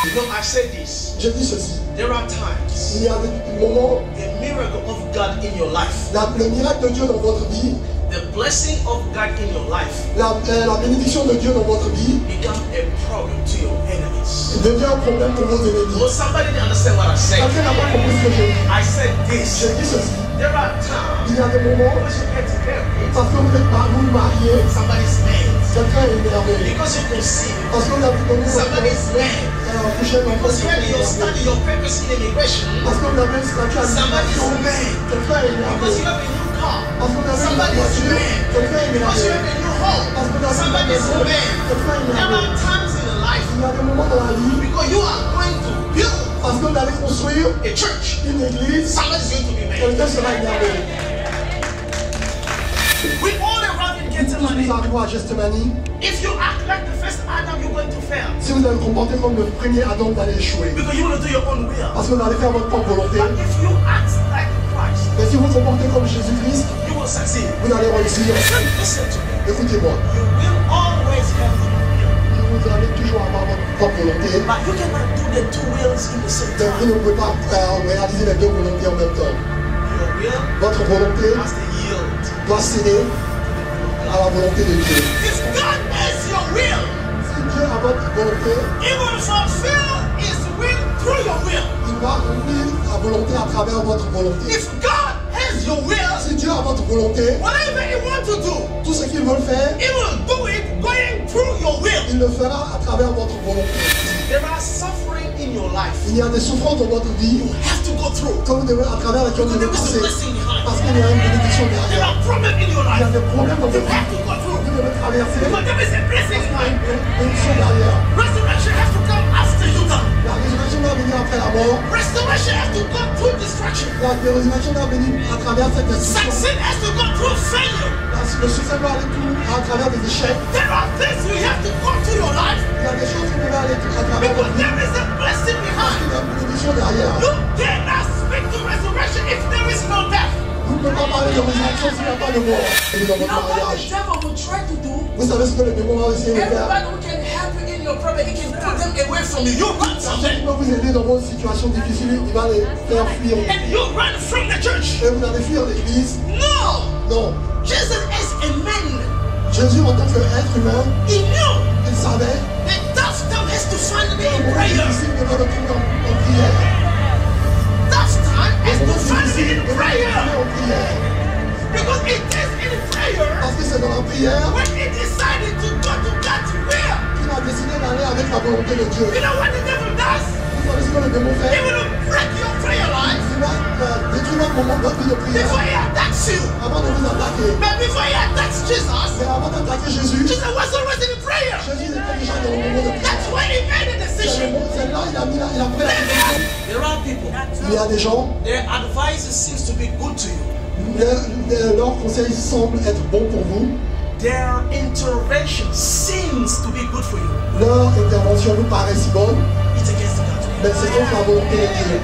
You know, I said this. Je dis ceci. There are times Il y a des moments, the miracle of God in your life, le miracle de Dieu dans votre vie, the blessing of God in your life la bénédiction de Dieu dans votre vie become a problem to your enemies. devient un problème pour vos ennemis. Well, somebody didn't understand what I said. Quelqu'un n'a pas compris ce que j'ai dit. I said this. J'ai dit ceci. There are times Il y a des moments, because you get married, parce que vous êtes marié, somebody's mad. quelqu'un est énervé. Because you conceive, Parce qu'on a vu donner somebody's mad. coucher dans Because when you study your papers in immigration, parce qu'on avait un statut à somebody's l'immigration, mad. quelqu'un est énervé. Because you have a new car, Parce qu'on avait une somebody's voiture, mad. quelqu'un est Because you énervé. have a new home, Parce qu'on a une somebody's maison, mad. quelqu'un est There énervé. are times in life Il y a des moments dans la vie, because you are going to build parce qu'on allait construire a church, une église, somebody's going to be mad. quelqu'un sera énervé. We all arrive in Gethsemane. Nous arrivons à Gethsemane. If you act like the first Adam, you're going to fail. Si vous allez vous comporter comme le premier Adam, vous allez échouer. Because you want to do your own will. Parce que vous allez faire votre propre volonté. But if you act like Christ, Mais si vous vous comportez comme Jésus-Christ, you will succeed. vous allez réussir. Listen to me. Écoutez-moi. You will always have your will. Vous allez toujours avoir votre propre volonté. But you cannot do the two wills in the same Mais vous time. ne pouvez pas réaliser les deux volontés en même temps. Your will Votre volonté must yield. doit céder à la volonté de Dieu. If God has your will, Si Dieu a votre volonté, He will fulfill His will through your will. il va remplir la volonté à travers votre volonté. If God has your will, Si Dieu a votre volonté, whatever He wants to do, tout ce qu'il veut faire, He will do it going through your will. il le fera à travers votre volonté. There are suffering in your life. Il y a des souffrances dans votre vie You have to go through. que vous devez, à travers lesquelles vous Because devez there is a passer. blessing behind. Parce qu'il y a une bénédiction There derrière. are problems in your Il y a life. des problèmes dans You votre have vie. to go through. Vous devez traverser. But there is a blessing Il y a behind. une bénédiction derrière. Resurrection has to come after you die. La résurrection va venir après la mort. Restoration has to come through destruction. La résurrection va venir à travers cette destruction. Success has to come through failure. Le succès va aller tout à travers des échecs. There are things you have to come to your life Il y a des choses qui doivent aller à travers because votre vie. there is a blessing Il behind. y a une bénédiction derrière. You cannot speak to resurrection if there is no death. Vous ne pouvez pas parler de résurrection s'il n'y a pas de mort. Et dans You votre know what the mariage. devil will try to do? Vous savez ce que le démon va essayer de faire? Everybody who can help you in your problem, he can put them away from you. You run from Celui qui them peut vous aider dans vos situations difficiles, il va les faire fuir. and you run from the church. Et vous allez fuir l'église. No. Non. Jesus as a man, Jésus, en tant qu'être humain, he knew il savait that tough time has to find me que in le prayer. difficile de le trouver en prière. Tough time has Le to find me difficile in de le prayer. trouver en prière. Because it is in prayer Parce que c'est dans la prière when he decided to go to God's will. qu'il a décidé d'aller avec la volonté de Dieu. You know what the devil does? Vous savez ce que le démon He fait? will break your prayer life Il va détruire votre moment, votre vie de prière before he attacks you. avant de vous attaquer. But before he attacks Jesus, Mais avant d'attaquer Jésus, Jesus was always in prayer. Jésus était déjà dans le moment de prière. That's when he made a decision. C'est là il a pris la décision. There are people, Il y a des gens, their advice seems to be good to you. leur conseil semble être bon pour vous. Their intervention seems to be good for you. Leur intervention vous paraît si bonne, It's against God's will. mais c'est contre la volonté de Dieu.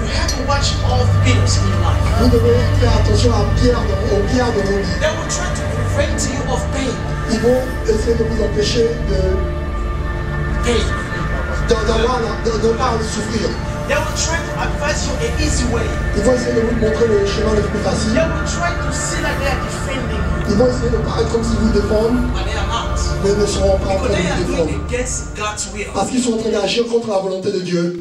You have to watch all the pillars in your life. Vous devez faire attention aux pierres de vos vies. They will try to prevent you of pain. Ils vont essayer de vous empêcher Pain. de ne pas souffrir. They will try to advise you an easy way. Ils vont essayer de vous montrer le chemin le plus They facile. will try to see like they are defending you, Ils vont essayer de paraître comme s'ils vous défendent, but they are not. mais ils ne seront pas en Because train they de are vous doing défendre. against God's will. Parce qu'ils sont en train d'agir contre la volonté de Dieu.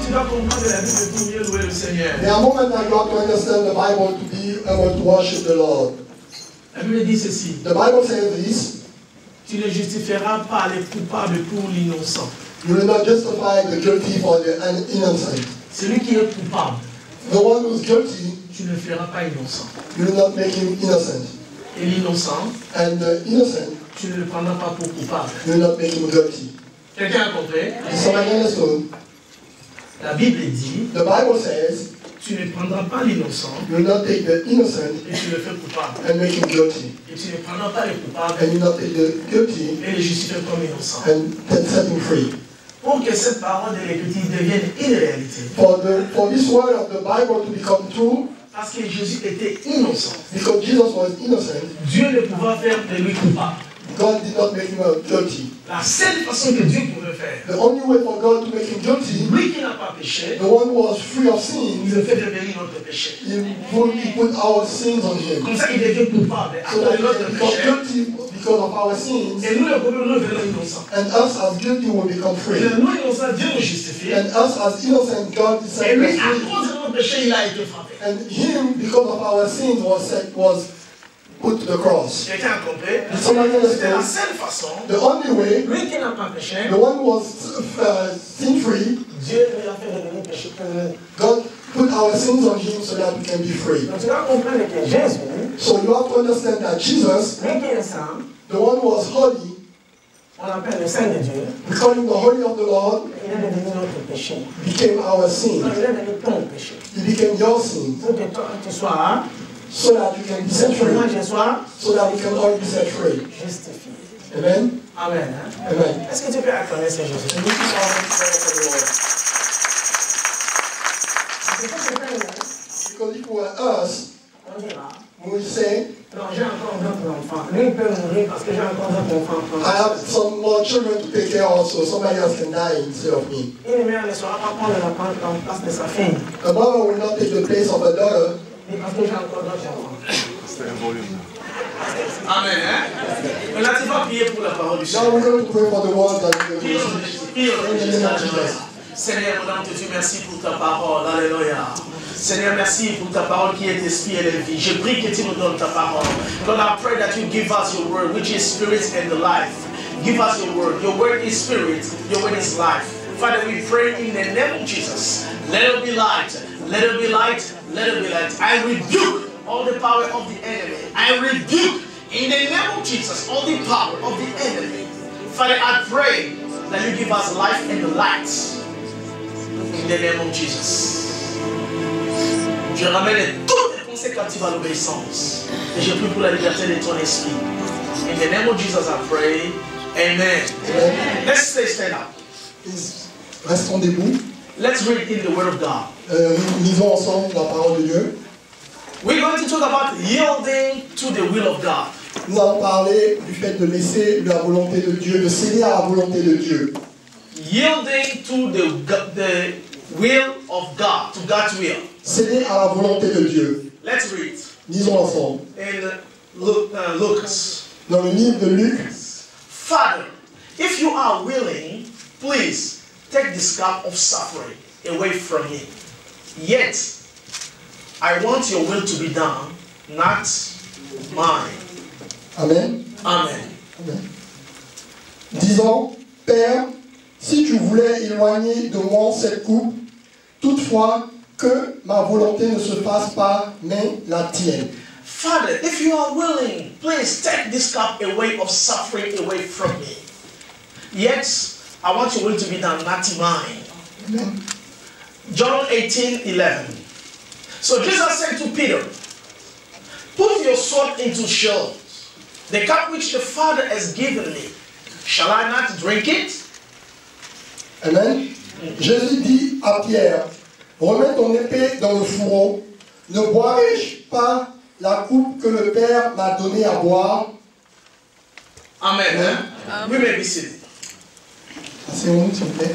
tu dois comprendre la Bible pour mieux louer le Seigneur. Mais à un moment, you have to understand the Bible to be able to worship the Lord. La Bible dit ceci. The Bible says this. Tu ne justifieras pas les coupables pour l'innocent. You will not justify the guilty for the innocent. Celui qui est coupable, The one who is guilty, tu ne le feras pas innocent. you will not make him innocent. Et l'innocent, And the innocent, tu ne le prendras pas pour coupable. you will not make him guilty. Quelqu'un a compris? Is somebody understood? La Bible dit, The Bible says, tu ne prendras pas l'innocent you will not take the innocent et tu le fais coupable. and make him guilty. Et tu ne prendras pas les coupables And you will not take the guilty et les justifier comme innocents. and then set him free. Pour que cette parole de l'Écriture devienne une réalité. For this word of the Bible to become true, Parce que Jésus était innocent. because Jesus was innocent, Dieu ne pouvait faire de lui coupable. God did not make him guilty. La seule façon que Dieu pouvait faire, The only way for God to make him guilty, lui qui n'a pas péché, the one who was free of il sin, le fait devenir notre péché. he put our sins on him. Comme ça, il devient coupable à So cause that de he notre can become péché. guilty because of our sins, Et nous, le problème, nous devenons innocents. and us as guilty will become Et free. nous, innocents, Dieu nous justifie. And us as innocent, God Et set lui, us à free. cause de notre péché, il a été frappé. And him, because of our sins, was put to the cross. Quelqu'un a compris? Somebody C'était la understand? seule façon. The only way, Lui qui n'a pas péché, the one who was sin-free, Dieu lui a fait devenir péché pour nous. God put our sins on him so that we can be free. Donc tu dois comprendre que Jésus, So you have to understand that Jesus, lui qui est saint, the one who was holy, on l'appelle le Saint de Dieu, we call him the holy of the Lord, il est devenu notre péché. became our sin. Donc il est devenu ton péché. He became your sin Pour que toi, tu sois, so that you can be set que moi free, je sois so that we can all be set free. justifié. Amen? Amen. Hein? Amen. Est-ce que tu peux acclamer ce Jésus? C'est pas quelqu'un, Because if it were us, on dira, we would say, non, j'ai encore d'autres enfants. Lui, il peut mourir parce que j'ai encore d'autres enfants. I have some more children to take care of, so somebody else can die instead of me. Une mère ne saura pas prendre la place de sa fille. A mother will not take the place of a daughter Mais parce que j'ai encore d'autres enfants. Amen. Hein? Maintenant, tu vas prier pour la parole du Now Seigneur. we're going to pray for the world that we Prions will le receive. Jésus. Prions le In the Jésus. name of Jesus. Seigneur, mon âme te dit merci pour ta parole. Alléluia. Seigneur, merci pour ta parole qui est esprit et la vie. Je prie que tu nous donnes ta parole. Lord, I pray that you give us your word, which is spirit and the life. Give us your word. Your word is spirit. Your word is life. Father, we pray in the name of Jesus. Let it be light. Let it be light. Let it be light. I rebuke all the power of the enemy. I rebuke in the name of Jesus all the power of the enemy. Father, I pray that you give us life and the light. In the name of Jesus. Je ramène toutes les pensées captives à l'obéissance. Et je prie pour la liberté de ton esprit. In the name of Jesus I pray. Amen. Amen. Let's stand up. Please, restons debout. Let's read in the Word of God. Lisons ensemble la parole de Dieu. We're going to talk about yielding to the will of God. Nous allons parler du fait de laisser la volonté de Dieu, de céder à la volonté de Dieu. Yielding to the will of God, to God's will. Céder à la volonté de Dieu. Let's read Lisons ensemble. in Lucas. Dans le livre de Luc, Father, if you are willing, please take this cup of suffering away from me. Yet, I want your will to be done, not mine. Amen. Amen. Amen. Disant, Père, si tu voulais éloigner de moi cette coupe, toutefois que ma volonté ne se fasse pas, mais la tienne. Father, if you are willing, please take this cup away of suffering away from me. Yet, I want your will to be done, not mine. Amen. John 18:11. So Jesus said to Peter, put your sword into sheath. The cup which the Father has given me, shall I not drink it? Amen. Jésus dit à Pierre, remets ton épée dans le fourreau. Ne boirai-je pas la coupe que le Père m'a donnée à boire? Amen. Huh? We may be seated. Asseyons-nous, s'il vous plaît.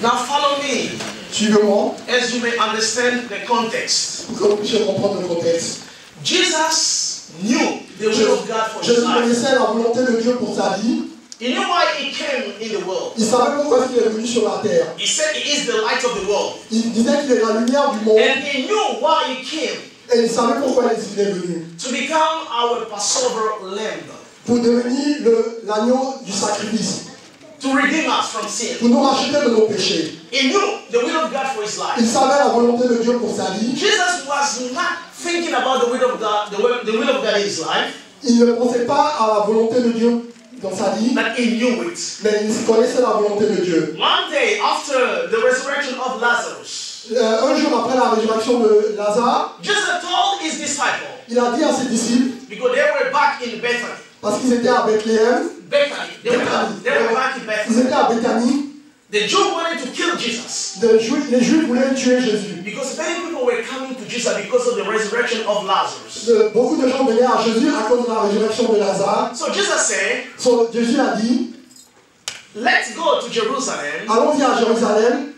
Now follow me Suivez-moi, as you may understand the context. pour que vous puissiez comprendre le contexte. Jesus knew the will of God for his Jésus life. connaissait la volonté de Dieu pour sa vie. He knew why he came in the world. Il savait pourquoi il est venu sur la terre. He said he is the light of the world. Il disait qu'il est la lumière du monde. And he knew why he came. Et il savait pourquoi il est venu. To become our Passover lamb. Pour devenir l'agneau du sacrifice. To redeem us from sin. Pour nous racheter de nos péchés. He knew the will of God for his life. Il savait la volonté de Dieu pour sa vie. Jesus was not thinking about the will of God, the will of God in his life. Il ne pensait pas à la volonté de Dieu dans sa vie, But he knew it. mais il connaissait la volonté de Dieu. One day after the resurrection of Lazarus, Un jour après la résurrection de Lazare, Jesus told his disciples, il a dit à ses disciples, because they were back in Bethany. parce qu'ils étaient à Bethléem, They were back in ils Bethany. étaient à Béthanie, The Jews wanted to kill Jesus les Juifs voulaient tuer Jésus. because many people were coming to Jesus because of the resurrection of Lazarus. Beaucoup de gens venaient à Jésus à cause de la résurrection de Lazare. So Jesus said, Jésus a dit, let's go to Jerusalem. allons-y à Jérusalem.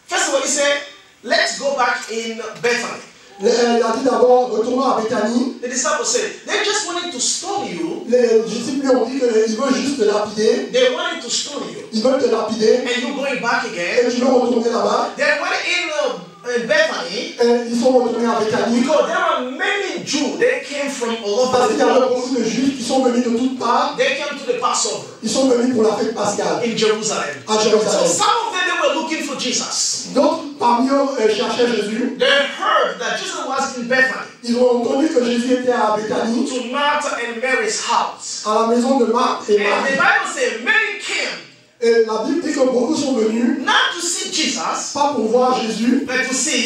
First of all, he said, let's go back in Bethany. Il a dit d'abord, retournons à Béthanie. The disciples said, they just wanted to stone you. Les disciples lui ont dit qu'ils veulent juste te lapider. They wanted to stone you. Ils veulent te lapider. And you going back Et again. tu veux retourner là-bas. They went in Bethany Et ils sont retournés à Béthanie. because there were many Jews. They came from all Parce over qu'il the y avait world. beaucoup de Juifs qui sont venus de toutes parts. They came to the Passover Ils sont venus pour la fête pascale in Jerusalem. à So Jérusalem. some of them, they were looking for Jesus. D'autres parmi eux cherchaient Jésus. They heard that Jesus was in Bethany, Ils ont entendu que Jésus était à Béthanie, to Martha and Mary's house. à la maison de Marthe et And the Marie. Bible says many came Et la Bible dit que beaucoup sont venus, not to see Jesus, pas pour voir Jésus, but to see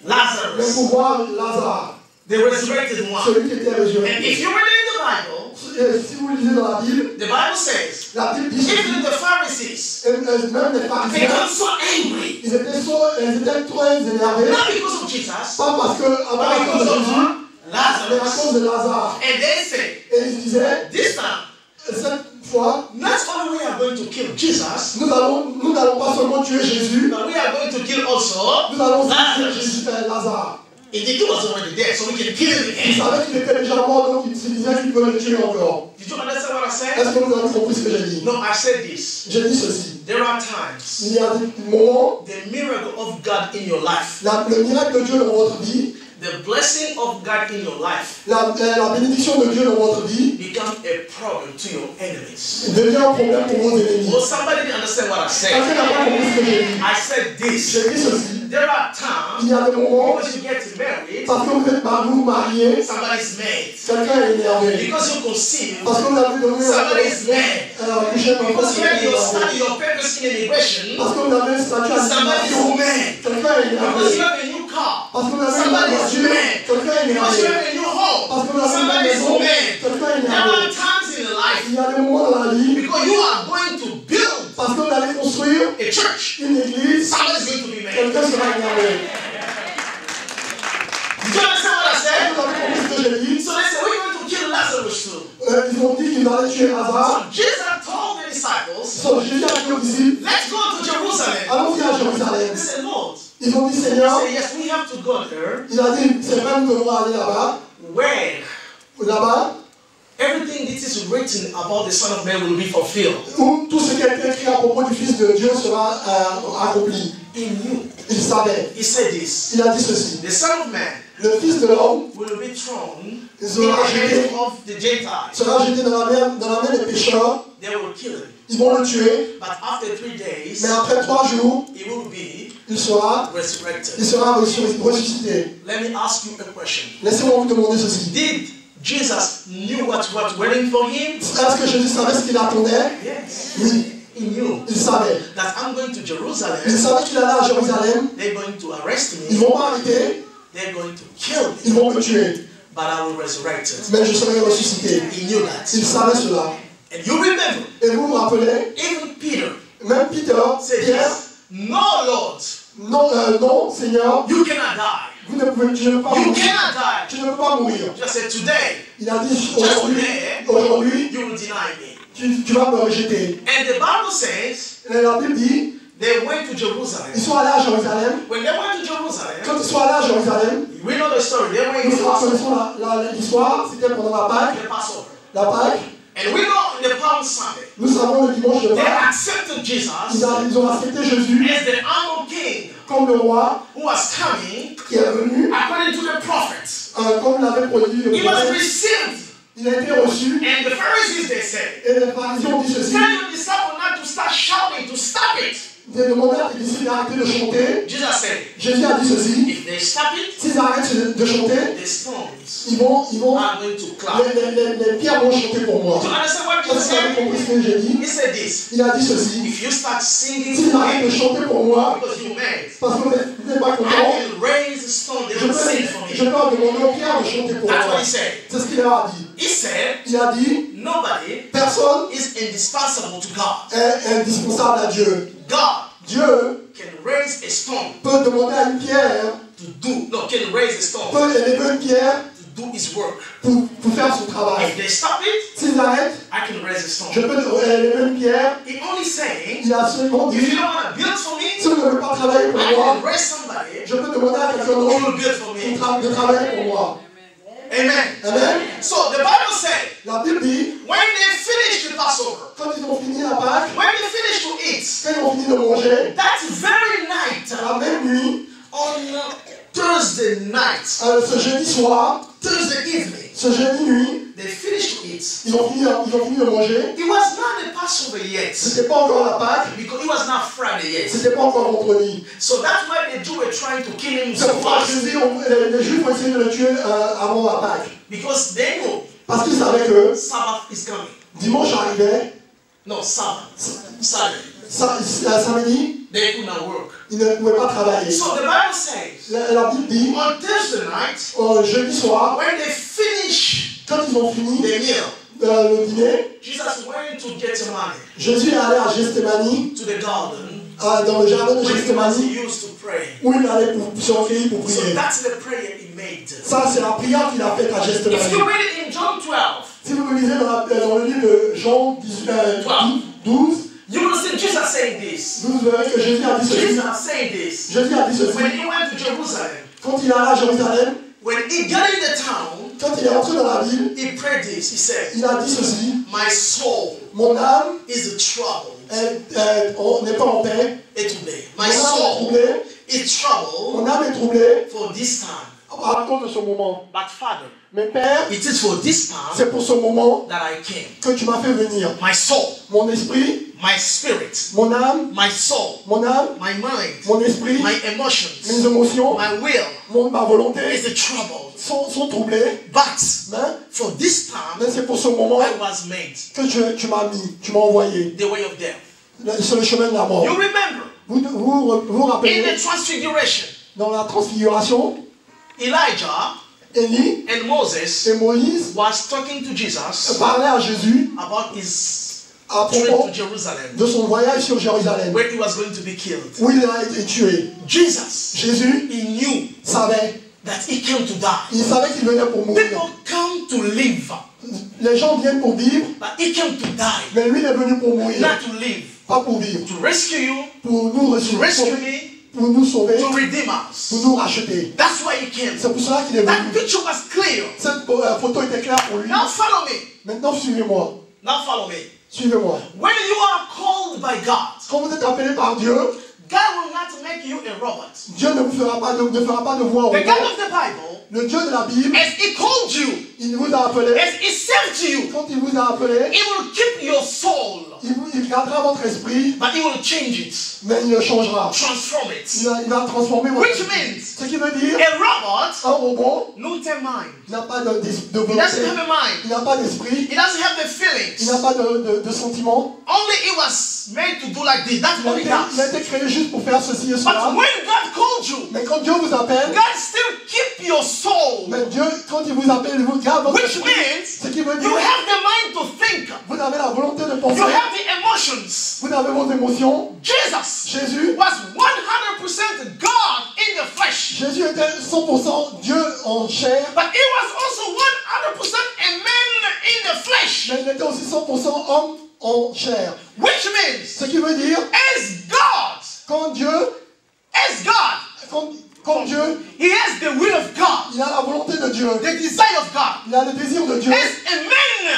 mais Lazarus, pour voir Lazare, the resurrected one. celui qui était And if résurrecté. you read in the Bible, Et si vous lisez dans la Bible, the Bible says, la Bible dit que even the Pharisees même les pharisiens, become so angry, ils étaient très énervés, not because of Jesus, pas parce que but à cause because de of Jésus, mais à Lazarus. cause de Lazare. And they say, Et ils disaient, this time, cette fois, not only we are going to kill Jesus, nous n'allons pas seulement tuer Jésus, but we are going to kill also nous allons aussi tuer Lazarus. Jésus, Lazare. Indeed, he was already dead, so we can kill him Ils again. savaient qu'il était déjà mort, donc ils se disaient qu'ils peuvent le tuer encore. Did you understand what I said? Est-ce que vous avez compris ce que j'ai dit? No, I said this. J'ai dit ceci. There are times Il y a des moments, the miracle of God in your life, le miracle de Dieu dans votre vie, the blessing of God in your life la bénédiction de Dieu dans votre vie become a problem to your enemies. devient un problème pour vos ennemis. Well, somebody didn't understand what I Quelqu'un said. n'a pas compris ce que j'ai dit. I said this. J'ai dit ceci. There are Il times y a des moments, because you get married, parce que vous vous mariez, somebody's mad. quelqu'un est énervé. Because you conceive, Parce que vous avez donné somebody's mad. coucher un Because you have your enfant. study, your purpose in immigration, Parce que vous avez un statut à somebody's l'immigration. mad. Quelqu'un est Because you énervé. have a new car, Parce que vous avez une somebody's voiture. mad. Quelqu'un est Because you énervé. have a new home, Parce que vous avez une somebody's maison. mad. Quelqu'un est There énervé. are times in life Il y a des moments dans la vie, because you are going to build parce que vous allez construire a church, une église, somebody's going to be mad. quelqu'un sera énervé. Do you understand what I Est-ce said? que vous avez compris ce que j'ai dit? So they said, we're going to kill Lazarus too. Ils ont dit qu'ils allaient tuer Lazare. So Jesus told the disciples, Jésus a dit aux disciples, let's go to Jerusalem. allons-y à Jérusalem. They said, Lord. Ils ont dit, They Seigneur, said, yes, we have to go there. il a dit, c'est vrai, nous devons aller là-bas. Where Là-bas, everything that is written about the Son of Man will be fulfilled. où tout ce qui a été écrit à propos du Fils de Dieu sera accompli. He knew. Il savait. He said this. Il a dit ceci. The Son of Man Le Fils de l'homme will be thrown in sera the jeté, hands of the Gentiles. sera jeté dans la main des pécheurs. They will kill him. Ils vont le tuer. But after 3 days, Mais après 3 jours, he will be il sera resurrected. ressuscité. Let me ask you a question. Laissez-moi vous demander ceci. Did Jesus knew what was waiting for him? Est-ce que Jésus savait ce qu'il attendait? Yes. Oui, He knew il savait. that I'm going to Jerusalem. Il savait qu'il allait à Jérusalem. They're going to arrest Ils me. vont m'arrêter. They're going to kill me. Ils vont me tuer. But I will resurrect it. Mais je serai ressuscité. He knew that. Il savait cela. And you remember, Et vous vous rappelez, even Peter même Peter, said Pierre, this. No, Lord, non, Seigneur, you cannot die. tu ne peux pas You mourir. cannot die. Tu ne peux pas mourir. Just said today, Il a dit just aujourd'hui, today, you will deny me. tu vas me rejeter. And the Bible says Et la Bible dit, they went to ils Jerusalem. sont allés à Jérusalem. When they went to Jerusalem, Quand ils sont allés à Jérusalem, we know the story. They went nous to connaissons l'histoire, c'était pendant la Pâque. the Passover. La Pâque, And we know the Palm Sunday, Nous savons le dimanche de they Pâques, accepted Jesus ils ont accepté Jésus as the honored king comme le roi who was coming qui est venu, according to the prophets. comme l'avait produit le He was prophète. received. Il a été reçu, And the Pharisees, they said, et les pharisiens ont dit ceci. tell your disciples not to start shouting, to stop it. Ils ont demandé à tes disciples d'arrêter de chanter. Jesus said, Jésus a dit ceci. if they stop it, S'ils arrêtent de chanter, the stones ils vont, are going to clap. les pierres vont chanter pour moi. Do you understand what Est-ce Jesus que vous avez said? compris ce que j'ai dit? He said this. Il a dit ceci. If you start singing S'ils for arrêtent de me chanter pour moi, because you mad, parce que vous n'êtes pas I content, will raise the stone, they will sing for je me. peux demander aux pierres de chanter pour That's moi. what he said. C'est ce qu'il leur a dit. He said, Il a dit, nobody personne is indispensable to God. est indispensable à Dieu. God Dieu can raise a stone peut demander à une pierre, can raise a stone peut élever une pierre to do his work. pour faire son travail. If they stop it, S'ils arrêtent, I can raise a je stone. peux élever une pierre. He only saying, Il a seulement if you dit, don't want to build for me, si vous ne voulez pas travailler pour I moi, can raise somebody je peux demander à quelqu'un who d'autre will build for me. de travailler pour moi. Amen. Amen. So the Bible said, La Bible dit, when they finished the Passover, quand ils ont fini la Pâque, when they finished to eat, quand ils ont fini de manger, that very night, la même nuit, on Thursday night, ce jeudi soir, Thursday evening, ce jeudi nuit, they finished to eat. ils ont fini de manger. It was not the Passover yet, C'était pas encore la Pâque, because it was not Friday yet. c'était pas encore vendredi. So that's why the Jews were trying to kill him C'est so pourquoi fast, les Juifs ont essayé de le tuer avant la Pâque. because they know Parce qu'ils savaient que Sabbath is coming. dimanche arrivait, No, Sabbath. Saturday. samedi, They could not work. ils ne pouvaient pas travailler. So the Bible says, La Bible dit, on Thursday night, jeudi soir, when they finish quand ils ont fini the meal, le dîner, Jesus went to Gethsemane, Jésus est allé à Gethsémani, to the garden, dans le jardin de where he was Gethsémani, used to pray. où il allait pour se recueillir pour So prier. that's the prayer he made. Ça, c'est la prière qu'il a faite à If you Gethsémani. read it in John 12, Si vous lisez dans le livre de Jean 12, you will see Jesus saying this. vous verrez que Jésus a dit ceci. Jesus saying this. Jésus a dit When ceci. he went to Jerusalem, Quand il allait à Jérusalem, when he got in the town, quand il est entré dans la ville, he prayed this. He said, il a dit ceci. my soul Mon âme is troubled n'est pas en paix. today. Mon My âme est soul troublée. is troubled Mon âme est troublée for this time. à cause de ce moment. But Father, Mais Père, it is for this time c'est pour ce moment that I came. que tu m'as fait venir. My soul, Mon esprit, my spirit, mon âme, my soul, mon âme, my mind, mon esprit, my mes emotions, émotions, my will ma volonté is troubled. sont troublées. But Mais, for this time, mais c'est pour ce moment I was made que tu m'as mis, tu m'as envoyé. the way of death. Sur le chemin de la mort. You remember, Vous in rappelez, the transfiguration, dans la transfiguration, Elijah Élie and Moses et Moïse was talking to Jesus parlaient à Jésus about his à trip propos to Jerusalem, de son voyage sur Jérusalem, where he was going to be killed. où il a été tué. Jesus, Jésus he knew savait, that he came to die. il savait qu'il venait pour mourir. People come to live, Les gens viennent pour vivre, but he came to die, mais lui il est venu pour mourir, not to live, pas pour vivre, to rescue you, pour nous to rescue sauver, me, pour nous sauver, to redeem pour us. nous racheter. That's why he came. C'est pour cela qu'il est That venu. picture was clear. Cette photo était claire pour lui. Now follow me. Maintenant, suivez-moi. Now follow me. Suivez-moi. When you are called by God, Quand vous êtes appelé par Dieu, God will not make you a robot. Dieu ne fera pas de vous un The God robot. of the Bible, Le Dieu de la Bible, as he called you, il vous a appelé. as he saved you, Quand il vous a appelé, he will keep your soul, il gardera votre esprit, but he will change it, mais il le changera. transform it. Il va transformer votre Which esprit. means Ce qui veut dire, a robot un robot no mind. n'a pas de He volonté, doesn't have a mind. il n'a pas d'esprit, He doesn't have the il n'a feelings. pas de sentiments. Only he was made to do like this. That's all he Il a does. été créé juste pour faire ceci et But cela. when God called you, Mais quand Dieu vous appelle, God still keep your soul. mais Dieu, quand il vous appelle, il vous garde votre Which esprit. means Ce qui veut dire, you have the mind to think. vous avez la volonté de penser, You have the emotions. vous avez vos émotions. Jesus Jésus, was 100% God in the flesh. Jésus était 100% Dieu en chair, But he was also 100% a man in the flesh. mais il était aussi 100% homme en chair. Which means, Ce qui veut dire, as God, quand Dieu, quand Dieu, he has the will of God, il a la volonté de Dieu, the desire of God. il a le désir de Dieu. As a man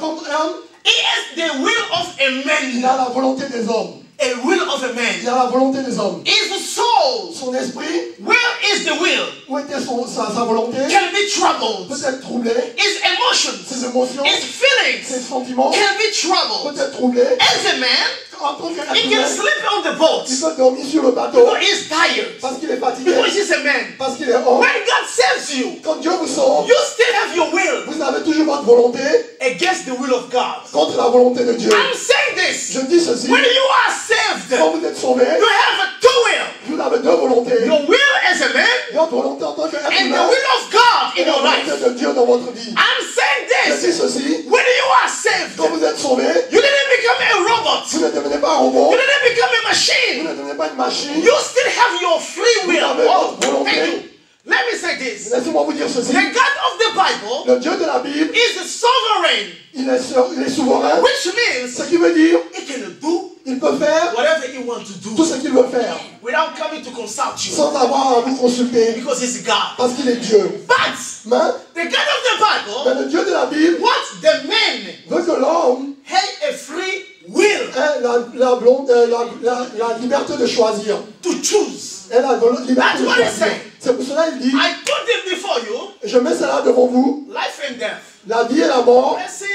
Comme homme, he has the will of a il a man. la volonté des hommes. A will of a Il man. a la volonté des hommes. His soul, Son esprit, where is the will, où était sa volonté, can be troubled. peut être troublé. His emotions, Ses émotions, his ses feelings sentiments, can be troubled. peut être troublé. As a man, En tant qu'être he can humain, sleep on the boat il peut dormir sur le bateau because he's tired. parce qu'il est fatigué, Because he's a man. parce qu'il est homme. When God saves you, Quand Dieu vous sauve, you still have your will vous avez toujours votre volonté against the will of God. contre la volonté de Dieu. I'm saying this. Je dis ceci, When you are saved, quand vous êtes sauvé, you have two will. vous avez deux volontés. Your will as a man Votre volonté en tant qu'être and the humain will of God et in la your volonté life. de Dieu dans votre vie. I'm saying Je dis this. ceci, When you are saved, quand vous êtes sauvé, you didn't become a robot. vous ne devenez pas un robot, You didn't become a vous machine. ne devenez pas une machine. You still have your free will. avez Oh, votre volonté. thank you. Let me say this. Laissez-moi vous dire ceci, The God of the Bible le Dieu de la Bible, is the sovereign, il est souverain, which means ce qui veut dire he can do il peut faire whatever he wants to tout do ce qu'il veut faire without coming to consult you sans avoir à vous consulter because he's God. parce qu'il est Dieu. But Mais, the God of the Bible le Dieu de la Bible wants the man veut que l'homme have a free will ait la liberté de choisir. to choose. Elle a la liberté That's de what he choisir. said. C'est pour cela qu'il dit, I put it before you, je mets cela devant vous, life and death, la vie et la mort, blessing,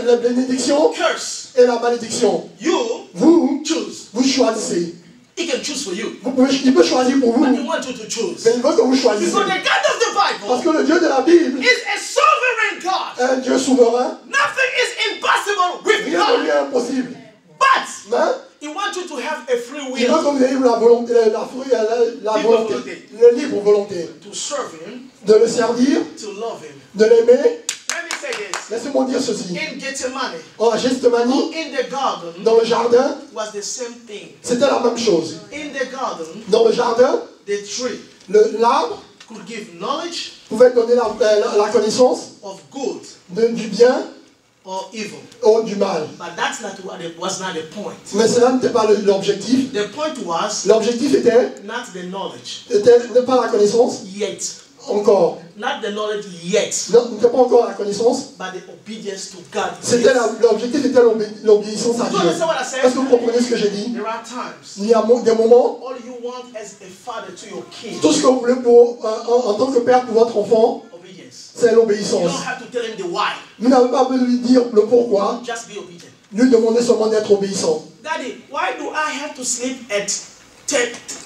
la bénédiction curse. et la malédiction. You Vous, choose. vous choisissez. He can choose for you. Il peut choisir pour vous, But mais he wants you to choose. il veut que vous choisissez. Because the God of the Parce Bible que le Dieu de la Bible is a sovereign God. est un Dieu souverain. Nothing is impossible with Rien ne lui God. est impossible. But Mais he wants you to have a free il veut will que vous ayez la volonté, la Libre volonté, volonté. la libre volonté to serve him, de le servir, to love him. de l'aimer. Let me say this. Laissez-moi dire ceci. In Gethsemane, En Gethsemane, in the garden, dans le jardin, was the same thing. c'était la même chose. In the garden, Dans le jardin, the tree l'arbre could give knowledge pouvait donner la connaissance of good du bien or evil. ou du mal. But that's not what it was not the point. Mais cela n'était pas l'objectif. The point was L'objectif était not the knowledge pas la connaissance yet. encore. Not the knowledge yet, Non, n'était pas encore la connaissance. but the obedience to God. C'était l'objectif était l'obéissance à Do you Dieu. understand what I Est-ce said? que vous comprenez ce que j'ai dit? There are times Il y a des moments, all you want as a father to your kid, tout ce que vous voulez en tant que père pour votre enfant, obedience. c'est You l'obéissance. don't have to tell him the why. Vous n'avez pas besoin de lui dire le pourquoi, Just be obedient. lui demander seulement d'être obéissant. Daddy, why do I have to sleep at 10,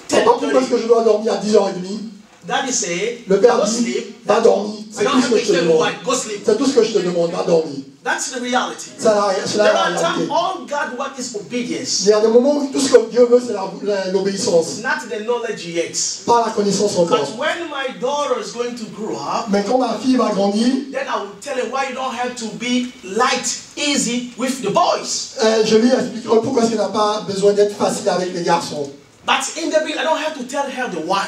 Papa, pourquoi est-ce que 10:30? je dois dormir à 10h30? Daddy say, Le père go dit, sleep. va dormir. I C'est don't tout ce have que to je te tell you demande. why. Go sleep. C'est tout ce que je te demande, va dormir. That's the reality. C'est la There are réalité. times all God wants is obedience, Il y a des moments où tout ce que Dieu veut, c'est l'obéissance. not the knowledge yet. Pas la connaissance encore. But when my daughter is going to grow up, Mais quand ma fille va grandir, then I will tell her why you don't have to be light, easy with the boys. je lui expliquerai pourquoi il n'a pas besoin d'être facile avec les garçons. But in the beginning, I don't have to tell her the why.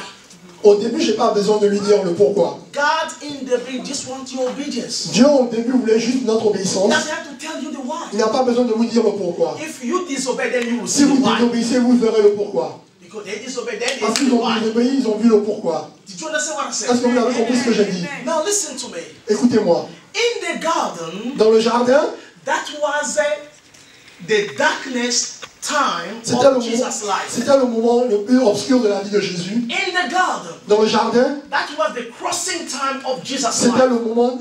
Au début, je n'ai pas besoin de lui dire le pourquoi. God in the beginning just wants your obedience. Dieu, au début, voulait juste notre He obéissance. doesn't have to tell you the Il why. n'a pas besoin de vous dire le pourquoi. If you disobey, then you will Si see the vous why. désobéissez, vous verrez le pourquoi. Because they disobey, then Parce they see qu'ils the ont why. désobéi, ils ont vu le pourquoi. Did you understand what I Est-ce said? que vous avez compris ce que j'ai dit? Now listen to me. Écoutez-moi. In the garden, Dans le jardin, that was the darkness time c'était of Jesus' life. le moment le plus obscur de la vie de Jésus. In the garden, Dans le jardin, that was the crossing time of Jesus' c'était life. le moment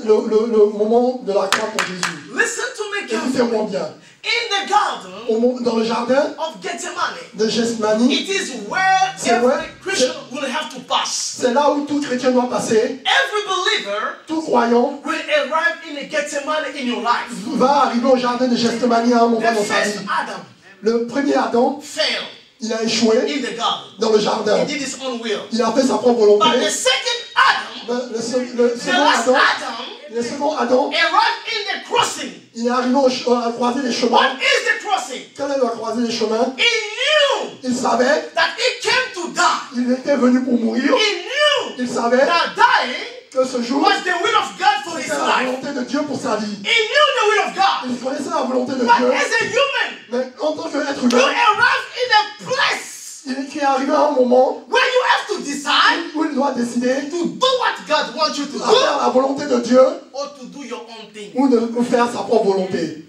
de la croix pour Jésus. Listen to me Écoutez-moi carefully. bien. In the garden Dans le jardin of Gethsemane, de Gethsemane, it is where C'est every where- Christian will have to pass. c'est là où tout chrétien doit passer. Every believer Tout croyant will arrive in the Gethsemane in your life. va arriver au jardin de Gethsemane à un moment The dans sa first vie. Adam Le premier Adam, failed il a échoué in the garden. dans le jardin. He did his own will. Il a fait sa propre But volonté. the second Adam, Le the second last Adam, Adam, le second Adam, arrived in the crossing. il est arrivé à croiser les chemins. What is the crossing? Quand il a croisé les chemins, He knew il savait that he came to die. qu'il était venu pour mourir. He knew Il savait that dying que ce jour, was the will of God for his c'était la life. volonté de Dieu pour sa vie. He knew the will of God. Il connaissait la volonté de But Dieu. as a human, Mais en tant qu'être you humain, arrive in a place il est arrivé à un moment where you have to decide où il doit dois décider to do what God wants you to à faire do la volonté de Dieu or to do your own thing. ou de faire sa propre volonté.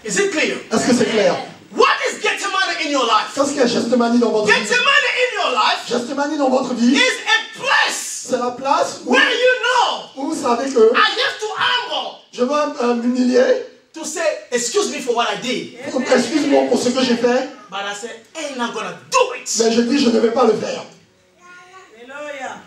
Is it clear? Est-ce que c'est clair? What is Gethsemane in your life? Qu'est-ce qu'il y a Gethsemane dans votre vie? Gethsemane in your life Gethsemane dans votre vie, is a place c'est la place where you know où vous savez que I have to humble je vais m'humilier. to say, excuse me for what I did. Excuse-moi pour ce que j'ai fait, But I said, ain't not gonna do it. mais je dis je ne vais pas le faire.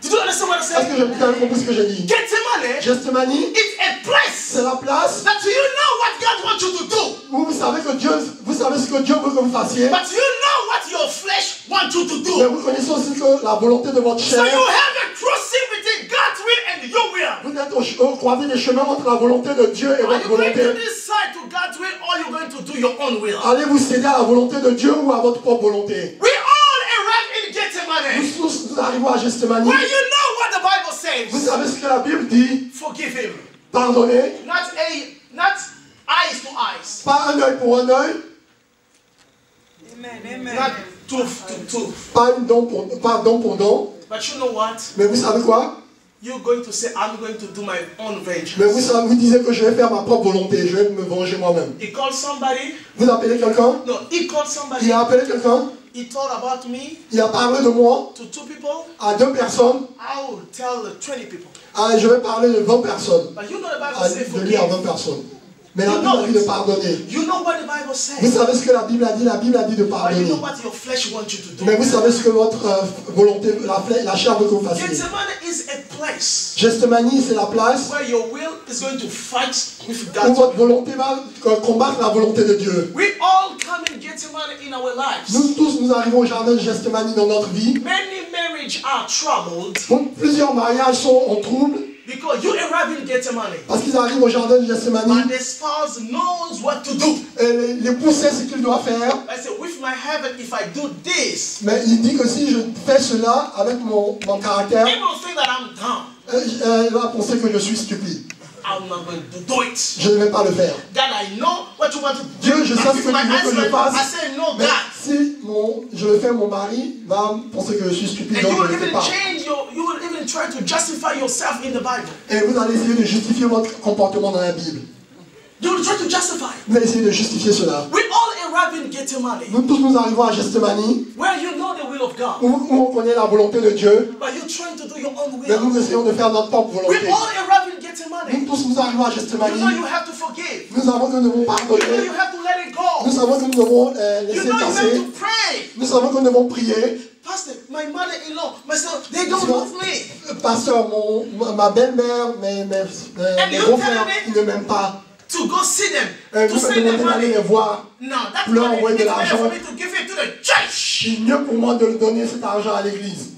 Did you understand what I Est-ce que said? vous avez compris ce que j'ai dit? Gethsemane Gethsemane, is a place c'est la place that you know what God wants you to do. où vous savez que Dieu, vous savez ce que Dieu veut que vous fassiez, But you know what your flesh wants you to mais do. vous connaissez aussi que la volonté de votre So chair, you have a crossing between God's will and your will. vous êtes au croisé des chemins entre la volonté de Dieu et Are votre you going to volonté. decide to God's will or you're going to do your own will? Allez-vous céder à la volonté de Dieu ou à votre propre volonté? We all arrive in Gethsemane. Nous tous, nous arrivons à Gethsemane. Where you know what the Bible Vous says. savez ce que la Bible dit? Forgive him. Pardonnez, Not eyes to eyes. pas un œil pour un œil, Not tooth to tooth. pas don pour don. But you know what? Mais vous savez quoi? You're going to say, I'm going to do my own Mais vous, vengeance. vous disiez que je vais faire ma propre volonté, je vais me venger moi-même. He called somebody. Vous appelez quelqu'un? No, he called Il somebody. a appelé quelqu'un? He told about me Il a parlé de moi to 2 people. à 2 personnes. I will tell the 20 people. Ah, je vais parler de 20 personnes. But you know the Bible Ah, says de lui à 20 forgive. personnes. Mais la Bible a dit de pardonner. You know what the Bible Vous says. savez ce que la Bible a dit? La Bible a dit de But you pardonner. know what your flesh wants you to do. Mais vous savez ce que votre volonté, la chair veut que vous fassiez. Gethsemane is a place Gethsemane, c'est la place where your will is going to fight with où God's votre will. volonté va combattre la volonté de Dieu. We all come in Gethsemane in our lives. Nous tous, nous arrivons au jardin de Gethsemane dans notre vie. Many marriages are troubled Donc, plusieurs mariages sont en trouble because you arrive in Gethsemane. parce qu'ils arrivent au jardin de Gethsemane And the spouse knows what to do. et l'époux sait ce qu'il doit faire. I say, with my heaven, if I do this, Mais il dit que si je fais cela avec mon caractère, people think that I'm dumb. il va penser que je suis stupide. I'm not going to do it. Je ne vais pas le faire. God, I know what you want to do. Dieu, je sais But ce if que my tu veux que je husband, fasse. I say, no, Mais God. si je le fais, mon mari va penser que je suis stupide, And donc you je will ne le fais even pas. change you will even try to justify yourself in the Bible. Et vous allez essayer de justifier votre comportement dans la Bible. You will try to justify. Vous allez essayer de justifier cela. We all arrive in Gethsemane, Nous tous, nous arrivons à Gethsemane, where you know the will of God, où on connaît la volonté de Dieu, but you're trying to do your own mais will. nous essayons de faire notre propre We volonté. all arrive in Nous Gethsemane. tous, nous arrivons à You know Gethsemane. you have to forgive. Nous savons que nous devons You know pardonner. you have to let it go. Nous savons que nous devons You laisser know you have passer. to pray. Nous savons que nous devons prier. Pastor, my mother-in-law, my son, they don't love me. Pasteur, ma belle-mère, mes gros-frères, ils ne m'aiment pas. To go see them, to Vous me send them demandez d'aller money. les voir. No, that Leur money envoyer de is better l'argent. for me to give it to the church. C'est mieux pour moi de le donner cet argent à l'église.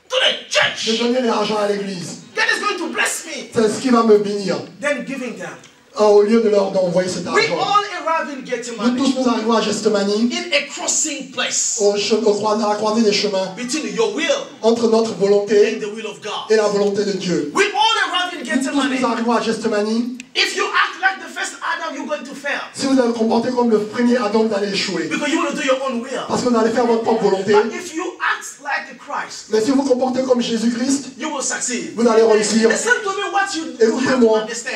To the De church. donner l'argent à l'église. God is going to bless me. C'est ce qui va me bénir. Then giving them. Au lieu de leur envoyer cet We argent. all arrive in Nous Gethsemane, tous, nous arrivons à Gethsemane, in a crossing place à la croisée des chemins, between your will entre notre volonté and the will of God. et la volonté de Dieu. We all arrive in Nous tous, nous Gethsemane. arrivons à Gethsemane. If you act like the first Adam, you're going to fail. Si vous allez comporter comme le premier Adam, vous allez échouer. Because you want to do your own will. Parce que vous allez faire votre propre volonté. But if you act like Christ, Mais si vous comportez comme Jésus-Christ, you will succeed. vous allez réussir. Listen to me what you have to Écoutez-moi. understand.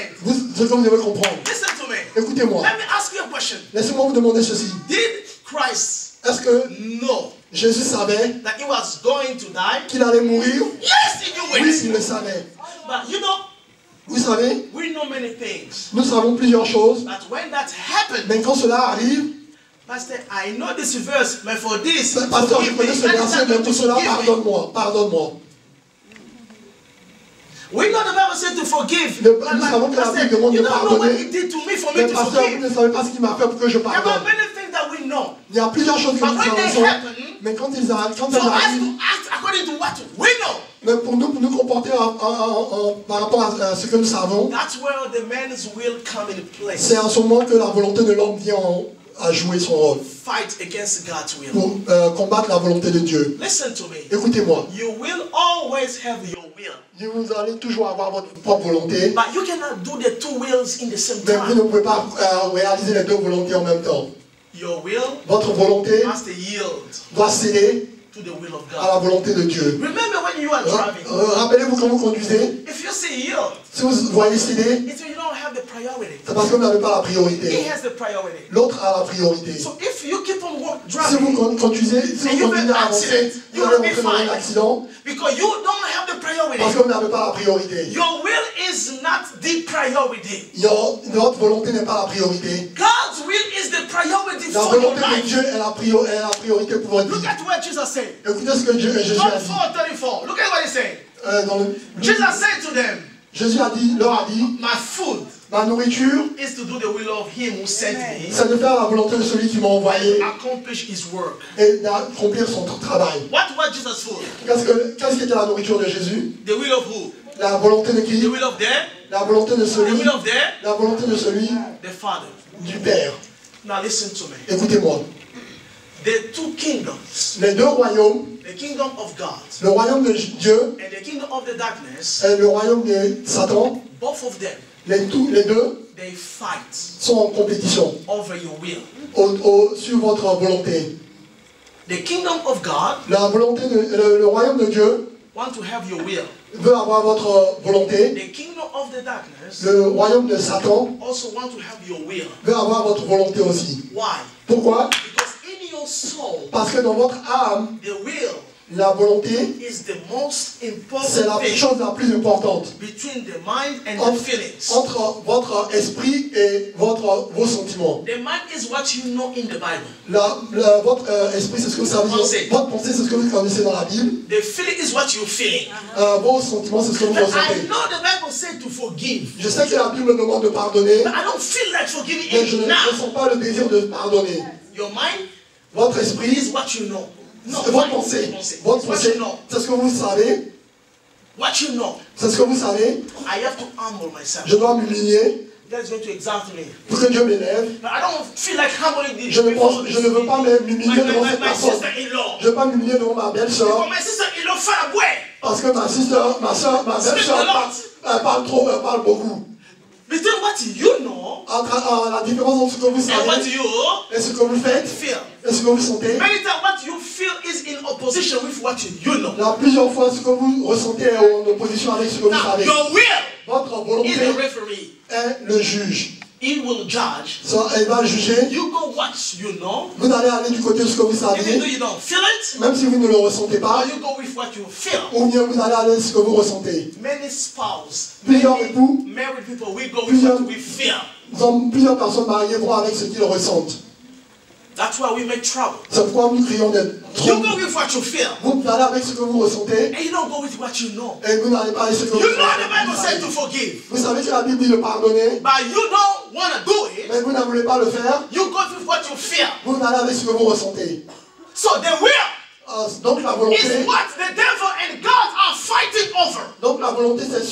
Ce que vous devez comprendre. Listen to me. Écoutez-moi. Let me ask you a question. Laissez-moi vous demander ceci. Did Christ Est-ce que know Jésus savait that he was going to die? qu'il allait mourir? Yes, he knew Oui, it. il le savait. But you know, Vous savez, we know many things. nous savons plusieurs choses. But when that happened, Mais quand cela arrive, Pastor, I know this verse, but for this, pasteur, je forgive connais me. ce That is verset, not mais going to pour cela, forgive me. pardonne-moi, pardonne-moi. We know the Bible says to forgive. Nous But savons que la Pastor, Bible demande you de don't know what pardonner. he did to me for me Mais to pasteur, vous forgive. ne savez pas ce qu'il m'a fait pour que je There are pardonne. many things that we know. Il y a plusieurs choses que But nous when they connaissons. happen, Mais quand elles arrivent, for us to act according to what we know, mais pour nous comporter par rapport à ce que nous savons, that's where the man's will come in place. c'est en ce moment que la volonté de l'homme vient à jouer son rôle Fight against God's will. pour combattre la volonté de Dieu. Listen to me. Écoutez-moi, You will always have your will. vous allez toujours avoir votre propre volonté, But you cannot do the two wills in the same mais vous ne time. pouvez pas réaliser les deux volontés en même temps. Your will Votre volonté must yield doit céder to the will of à la God. volonté de Dieu. Remember when you are driving, Rappelez-vous quand vous conduisez, if you say yield, si vous voyez céder, it means you don't have the priority. c'est parce que vous n'avez pas la He priorité. has the priority. L'autre a la priorité. So if you keep on Si driving, vous conduisez, si and vous you continuez have à an avancer, accident, vous you allez will be rentrer dans un fine. accident Because you don't have the priority. parce que vous n'avez pas la priorité. Your will is not the priority. Votre volonté n'est pas la priorité. God's will is the priority La for your volonté de life. Dieu est la priorité pour votre Look vie. at what Jesus said. Écoutez ce que Jésus John a dit. 4:34. Look at what he said. Jesus Jesus said to them, leur a dit, my food ma nourriture, is to do the will of him who sent me c'est de faire la volonté de celui qui m'a envoyé and accomplish his work. et d'accomplir son travail. What was Jesus' food? Qu'est-ce qui était la nourriture de Jésus? The will of who? La volonté de The qui? will of them? La volonté de The celui, will of them? la volonté de celui The Father. du Père. Now listen to me. Écoutez-moi. The two kingdoms, Les deux royaumes, the kingdom of God le royaume de Dieu and the kingdom of the darkness, et le royaume de Satan, both of them, les deux they fight sont en compétition over your will. sur votre volonté. The kingdom of God Le royaume de Dieu want to have your will. veut avoir votre volonté. The kingdom of the darkness Le royaume de Satan also want to have your will. veut avoir votre volonté aussi. Why? Pourquoi? Because in your soul, Parce que dans votre âme, the will la volonté, is the most c'est important la thing chose la plus importante between the mind and the feelings. entre votre esprit et vos sentiments. The mind is what you know in the Bible. Votre esprit, c'est ce que vous savez. Pensée. Votre pensée, c'est ce que vous connaissez dans la Bible. The feeling is what you're feeling. Vos sentiments, c'est ce que vous But I ressentez. know the Bible said to forgive. Je sais que la Bible me demande de pardonner, But I don't feel like forgiving mais je it ne now. ressens pas le désir de pardonner. Your mind Votre esprit, is what you know. No, votre pensée, What you know. c'est ce que vous savez. What you know. C'est ce que vous savez. I have to humble myself. Je dois m'humilier That's going to exalt me. pour que Dieu m'élève. But I don't feel like humbling this. Je ne veux pas m'humilier devant cette my personne. sister-in-law. Je ne veux pas m'humilier devant ma belle-sœur. Because my sister-in-law far away. Parce que ma belle-sœur parle beaucoup. Between what you know La différence entre ce que vous and what savez you et ce que vous faites feel. et ce que vous sentez. Many times what you feel is in opposition with what you know. Là, plusieurs fois, ce que vous ressentez est en opposition avec ce que vous Now, savez. your will Votre is volonté the referee. est le juge. He will judge. Elle va juger. You go what you know, Vous allez aller du côté de ce que vous even though savez, you don't feel it, même si vous ne le ressentez pas, or you go with what you feel. ou bien vous allez aller ce que vous ressentez. Many spouses, Plusieurs many époux, married people, we go with what we feel. plusieurs personnes mariées vont avec ce qu'ils ressentent. That's why we make trouble. C'est pourquoi nous crions des You troubles. go with what you feel, Vous allez avec ce que vous ressentez and you don't go with what you know. et vous n'allez pas avec ce que vous You know the Bible said savez. to forgive, Vous savez que la Bible dit de pardonner, but you don't want to do it. mais vous ne voulez pas le faire. You go with what you feel. Vous allez avec ce que vous ressentez. So the will Donc la volonté, is what the devil and God are fighting over. donc la volonté, c'est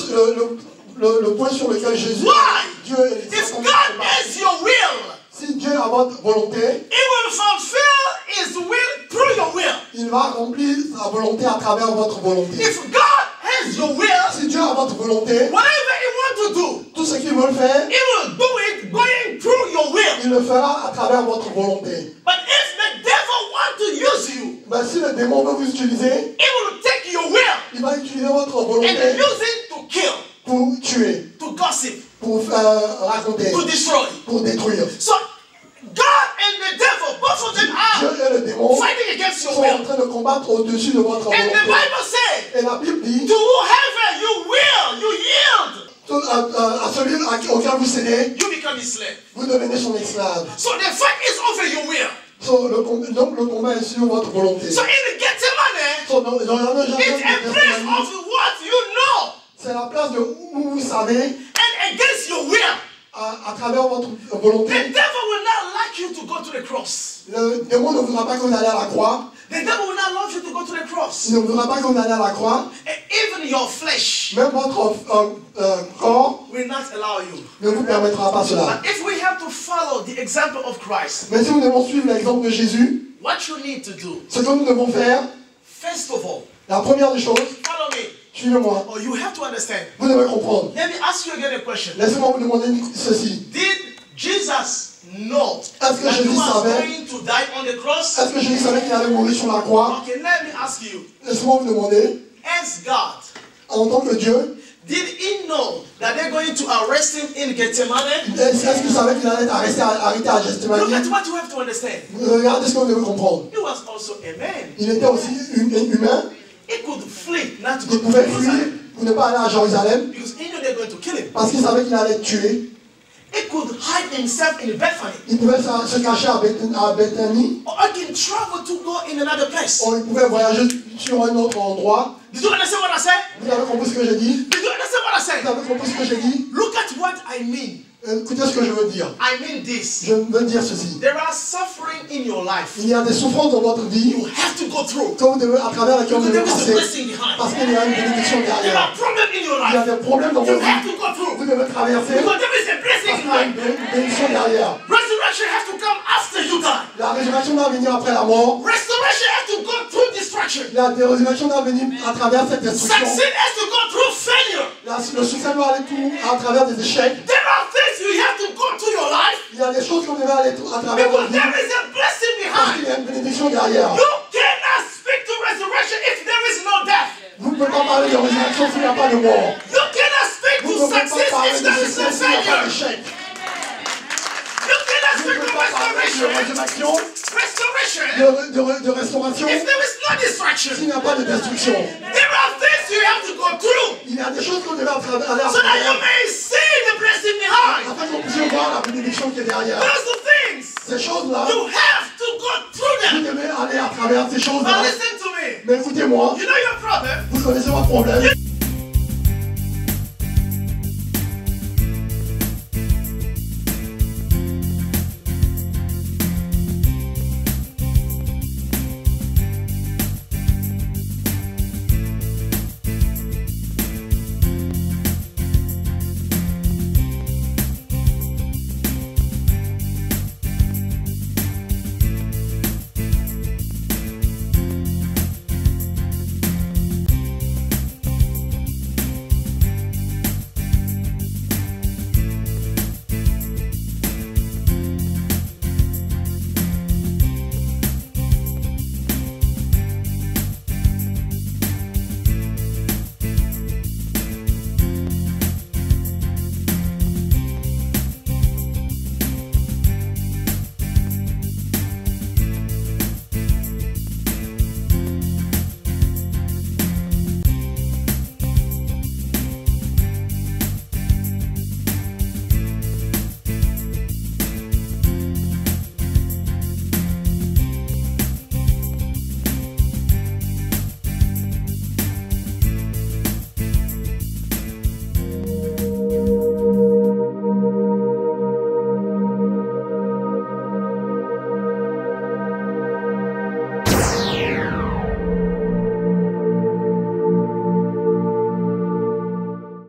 le point sur lequel Jésus, Why? Dieu et les If Satan God se battent. has your will, Si Dieu a votre volonté, He will fulfill His will through your will. il va remplir sa volonté à travers votre volonté. If God has your will, Si Dieu a votre volonté, whatever He wants to do, tout ce qu'il veut faire, He will do it going through your will. il le fera à travers votre volonté. But if the devil wants to use you, Mais si le démon veut vous utiliser, he will take your will il va utiliser votre and volonté use it to kill, pour tuer, to gossip, pour raconter, to destroy. pour détruire. So God and the devil, both of them Dieu are et le démon fighting against your sont en will. train de combattre au-dessus de votre And the volonté. Bible says, Et la Bible dit, to whoever you will, you yield, à celui auquel vous cédez, you become his slave. vous devenez son esclave. So the fight is over your will. Donc le combat est sur votre volonté. So in Gethsemane, it's a place of what you know C'est la place de où vous savez, and against your will. à travers votre volonté. The devil will not like you to go to the cross. Le démon ne voudra pas que vous allez à la croix. The devil will not love you to go to the cross. Il ne voudra pas que vous allez à la croix. And even your flesh Même votre corps will not allow you. ne vous permettra pas cela. But if we have to follow the example of Christ, Mais si nous devons suivre l'exemple de Jésus, what you need to do, ce que nous devons faire, first of all, la première des choses, follow me. suivez-moi. Or you have to understand. Vous devez comprendre. Let me ask you again a question. Laissez-moi vous demander ceci. Did Jesus know Est-ce que that he Jésus was savait? going to die on the cross? Est-ce que Jésus savait qu'il allait mourir sur la croix? Okay, let me ask you. Laissez-moi vous demander, As God, en tant que Dieu, did he know that they're going to arrest him in Gethsemane? est-ce qu'il savait qu'il allait être arrêté à Look at Gethsemane? what you have to understand. Regardez ce que vous devez comprendre. He was also a man. Il était aussi humain. He could flee, not to Il go to pouvait fuir Jerusalem, pour ne pas aller à Jérusalem because he knew they were going to kill him. parce qu'il savait qu'il allait être tué. He could hide himself in Bethany, Il pouvait se cacher à Bethanie. or he can travel to go in another place. Ou il pouvait voyager sur un autre endroit. Did you understand what I said? Vous avez compris ce que j'ai dit? Did you understand what I Vous said? avez compris ce que j'ai dit? Look at what I mean. Écoutez ce que je veux dire. I mean this. Je veux dire ceci. There are suffering in your life Il y a des souffrances dans votre vie you have to go through. que vous devez, à travers lesquelles vous Because devez there is a passer. blessing behind. Parce qu'il y a une bénédiction There derrière. are problems in your Il y a life des problèmes dans you votre have vie. to go through. Vous devez traverser. Because there is a Parce blessing qu'il y a une behind. bénédiction derrière. Resurrection has to come after you die. La résurrection doit venir après la mort. Restoration has to go through destruction. La résurrection doit venir à travers cette destruction. Success has to go through failure. Le succès doit aller tout à travers des échecs. There are things you have to go through your life Il y a des choses qu'on devait aller à travers because votre vie. there is a blessing Parce qu'il behind. y a une bénédiction derrière. You cannot speak to resurrection if there is no death. Vous ne pouvez pas parler de résurrection s'il n'y a pas de mort. You cannot speak Vous to ne pouvez pas success parler if de there is no succès s'il n'y a pas failure. d'échec. You cannot Vous ne speak pouvez to pas parler de restoration. résurrection, Restoration. de restauration If there is no destruction, s'il n'y a pas de destruction. there are things you have to go through Il y a des choses qu'on devait aller à so that you travers may see the blessing behind. afin qu'on puisse voir la bénédiction qui est derrière. Those are things Ces choses-là, you have to go through vous them. devez aller à travers ces Now choses-là. listen to me. Mais écoutez-moi, You know your problem. vous connaissez votre problème.